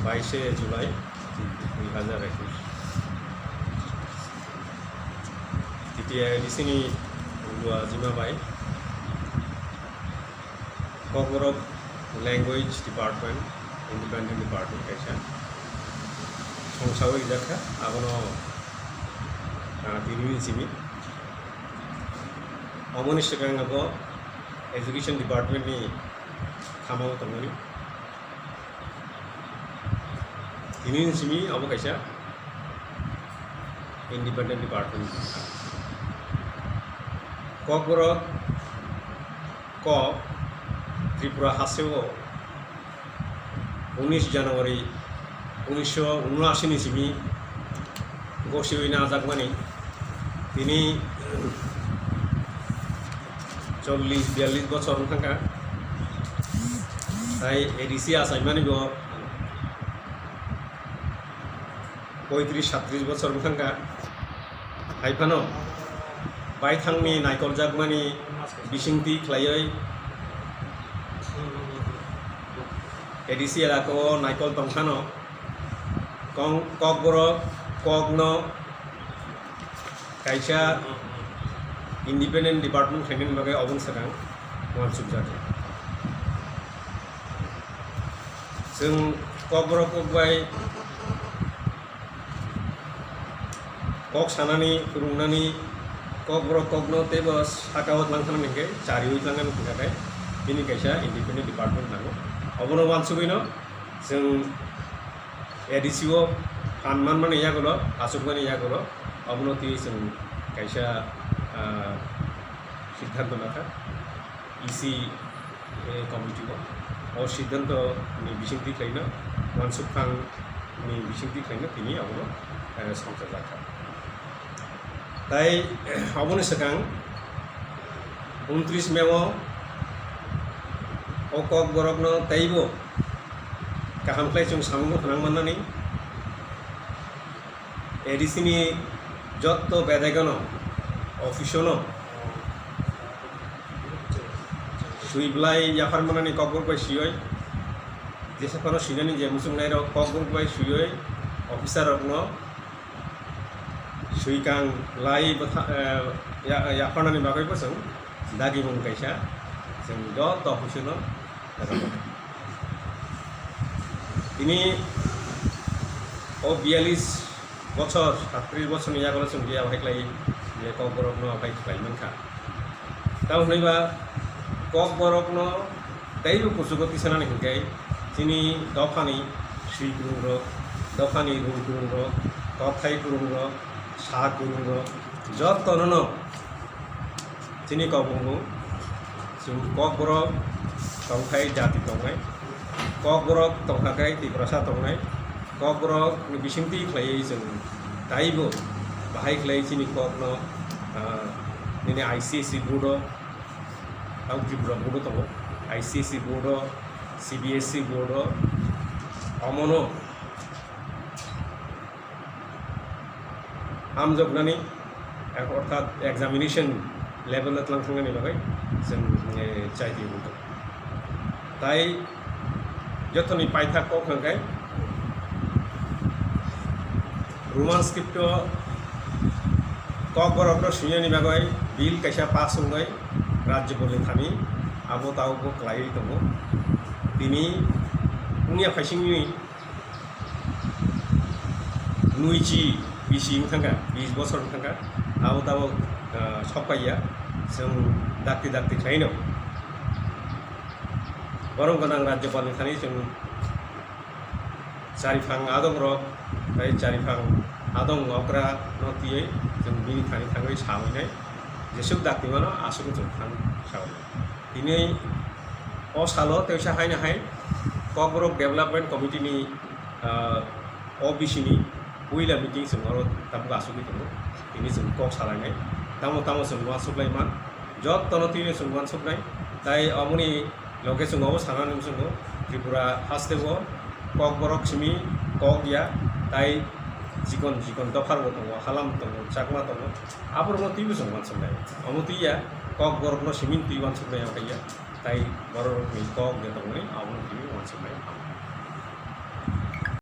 22শে July 2021 titiya di sini dua Jimabai Kokorok Language Department Independent Department kaisa songsawi jakha abono tini simi amoni sekang abo Education Department ni khamao tongoni tini simi abo kaisa Independent Department Kokorok ko Tripura haseo 19 Januari 1979 ni simi gosioi na jagmani tini 40-42 বছর থাকা তাই ADC আসাইমানি গো 35-37 বছর থাকা হাইফানো বাইথাংনি নাইকল জাগমানি বিসিংতি খ্লাयै এডিসি এলাকো নাইকল তংখানো ককবরক কগনো kaisa Independent Department Training bagai obong sedang mansub jadi. Sing kok bai kok sanani kurungnani kokno tebas hakawat langkhan nengke cari uitlangan kunakai ini kaisa Independent Department nago. Obono mansubino sing edisio kanman mane ya golo asuk mane ya golo obono ti sing kaisa সিদ্ধান্ত রাখা EC committee ও সিদ্ধান্ত বিসিংতি খাইনো মানসুক খান বিসিংতি খাইনো তিনি আবনো সংসার রাখা তাই অবনি সেখাং 29 মেও ও cock বরকন তাইব কাহামখ্লাই जों সামুঙ্গ থানাংমাননানি এডিসিনি যত বেদাইগন অফিসনো সুইবলাই ইয়াফার মানানি ককবর বাই সুই যেসে কোনো সিনানি যে মুসুংনাই রক ককবর বাই সুই অফিসার রকন সুইকাং লাই ইয়াফারনানি বাগৈ বসং দাগি মন কাইসা जों যত অফিসনো তিনি ও 42 বছর 37 বছর নিয়া গলে जों বিয়া ভাইক্লাই যে কক বরকনো ভাই খাইমানখা তাও হইবা কক বরকনো তাইবো কুসুগতি সানানি হিংকাই তিনি দফানি সুই গুরুং রক দফানি রুং গুরুং রক কথাই গুরুং রক সা গুরুং রক যতনন তিনি কবঙ্গু जों কক বরক তংখাই জাতি তংনাই কক বরক তংখাকাই ত্রিপুরাসা তংনাই কক বরক বিসিংতি ख्लायै जों তাইবো बाहाय ख्लायै चिनि ककनो ini ICSC board au Tripura board to ICSC board CBSC board amono আমজবনানি অর্থাৎ এক্সামিনেশন লেভেলত লাংথাंनायनि बागै जों चाइदि बुंदों তাই যতনি পাইথা কক হंगाय रोमान स्क्रिप्ट কক বরকনো সুইনি বাগৈ বিল কাইসা পাস হंगाय राज्य बोले थामी आबो तावबो क्लायै दङ তিনি उनिया फाइसिंनि नुइची बिसिं थांगा 20 বছর थांगा आबो ताबो सपाइया जों दाक्ति खाइनो बरं गोनां राज्यपालनि थानि जों चारिफां आदं रक बाय चारिफां आदं अग्रा नतियै जों बिनि थाङै सावैनाय जेसुक दाक्तिमानो आसुक जों थां सावै दिनै अ सालो तेवसा हायनो हाय ककबरक डेभलपमेन्ट कमिटिनि अबिसिनि उइला मिटिं जों अर ताबो आसुक दङ दिनै जों कक सालायनाय तामो जों वासुकलायमान जत्तनो तिनि जों वासुकनाय ताई अमुनि लगे जों अबो सानानै जों त्रिपुरा हास्तेबो ककबरक सिमी ककया ताई जिकन दफार दङ हालाम दङ चाकमा दङ आबरनो तिबो जों वासुकनाय अमुतिया ककबरकनो सिमिन ति वासुकनाय आया ताई बररनि कक दङनि आबरनो तिबो वासुकनाय